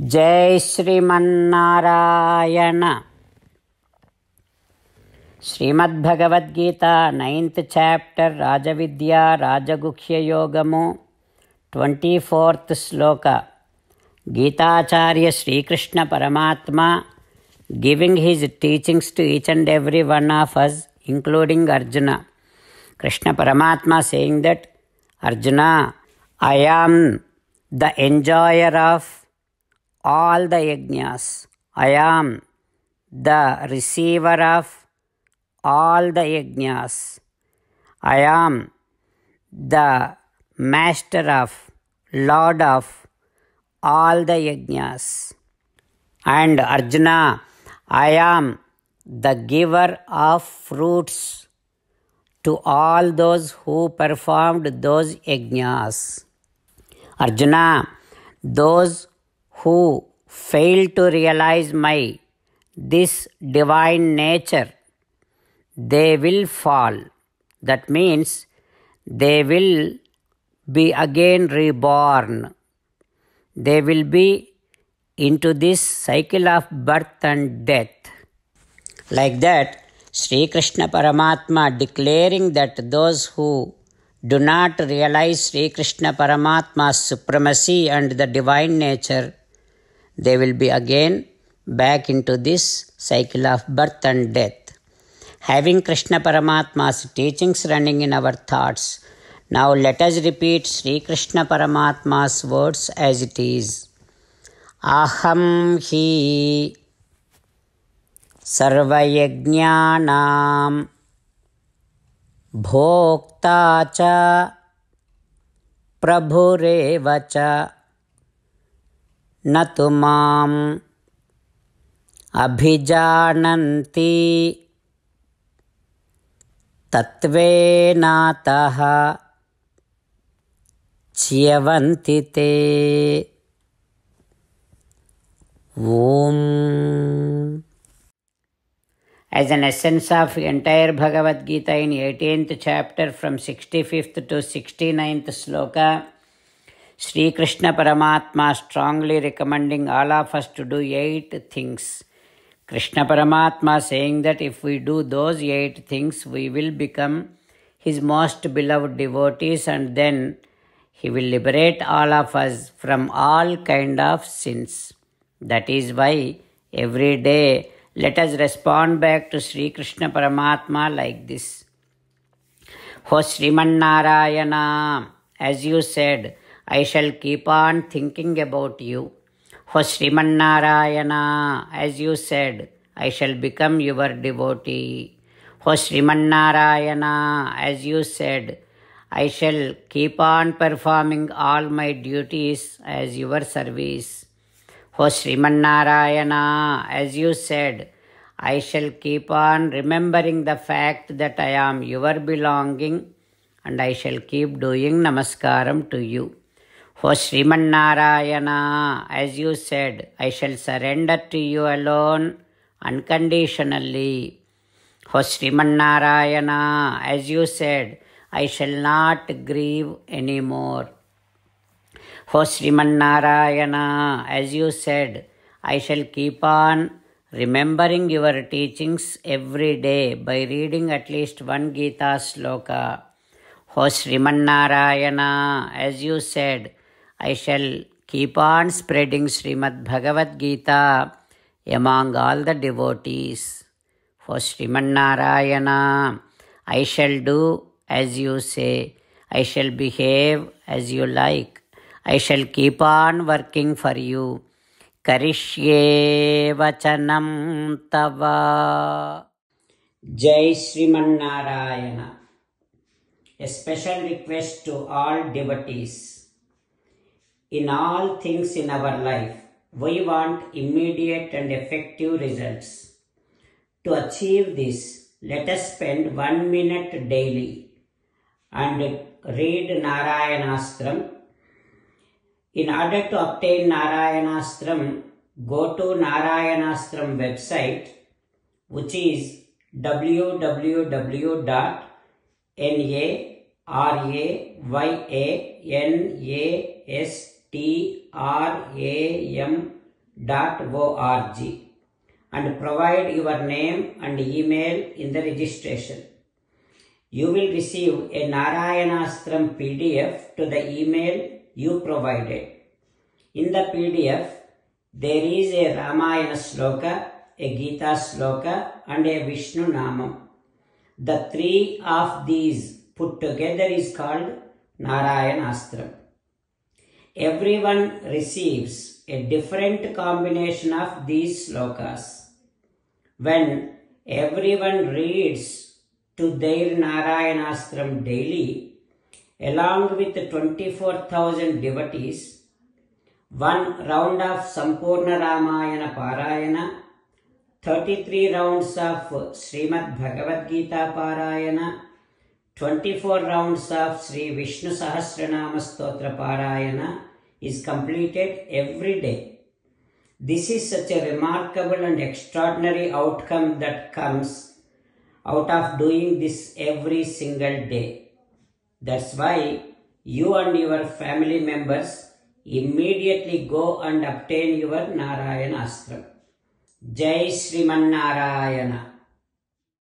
जय Sriman Narayana. Shrimad Bhagavad Gita 9th chapter राजविद्या राजगुह्य योगमु 24th shloka. गीताचार्य Shrikrishna परमात्मा giving his teachings to each and every one of us, including Arjuna. Krishna Paramatma saying that, Arjuna, I am the enjoyer of all the yajnas. I am the receiver of all the yajnas. I am the master of, lord of all the yajnas. And Arjuna, I am the giver of fruits to all those who performed those yajnas. Arjuna, those who fail to realize this divine nature, they will fall. That means they will be again reborn. They will be into this cycle of birth and death. Like that, Sri Krishna Paramatma declaring that those who do not realize Sri Krishna Paramatma's supremacy and the divine nature, they will be again back into this cycle of birth and death. Having Krishna Paramatma's teachings running in our thoughts, now let us repeat Sri Krishna Paramatma's words as it is. Aham hi sarvayajnanam bhokta cha prabhureva cha natu mam abhijananti tatvenataha chyavanti te. Om. As an essence of entire Bhagavad Gita in 18th chapter from 65th to 69th sloka, Sri Krishna Paramatma strongly recommending all of us to do 8 things. Krishna Paramatma saying that if we do those 8 things, we will become his most beloved devotees, and then he will liberate all of us from all kind of sins. That is why every day let us respond back to Sri Krishna Paramatma like this. Ho Sriman Narayana, as you said, I shall keep on thinking about you. Ho Sriman Narayana, as you said, I shall become your devotee. Ho Sriman Narayana, as you said, I shall keep on performing all my duties as your service. O Sriman Narayana, as you said, I shall keep on remembering the fact that I am your belonging, and I shall keep doing namaskaram to you. O Sriman Narayana, as you said, I shall surrender to you alone unconditionally. O Sriman Narayana, as you said, I shall not grieve anymore. O Sriman Narayana, as you said, I shall keep on remembering your teachings every day by reading at least one Gita sloka. O Sriman Narayana, as you said, I shall keep on spreading Srimad Bhagavad Gita among all the devotees. O Sriman Narayana, I shall do as you say. I shall behave as you like. I shall keep on working for you. Karishye vachanam tava. Jai Sriman Narayana. A special request to all devotees. In all things in our life, we want immediate and effective results. To achieve this, let us spend 1 minute daily and read Narayanastram. In order to obtain Narayanastram, go to Narayanastram website, which is www.narayanaastram.com. and provide your name and email in the registration. You will receive a Narayanastram PDF to the email you provided. In the PDF, there is a Ramayana Sloka, a Gita Sloka and a Vishnu Namam. The three of these put together is called Narayanastram. Everyone receives a different combination of these slokas. When everyone reads to their Narayanastram daily, along with 24,000 devotees, one round of Sampurna Ramayana Parayana, 33 rounds of Srimad Bhagavad Gita Parayana, 24 rounds of Sri Vishnu Sahasranama Stotra Parayana is completed every day. This is such a remarkable and extraordinary outcome that comes out of doing this every single day. That's why you and your family members immediately go and obtain your Narayanastram. Jai Sriman Narayana.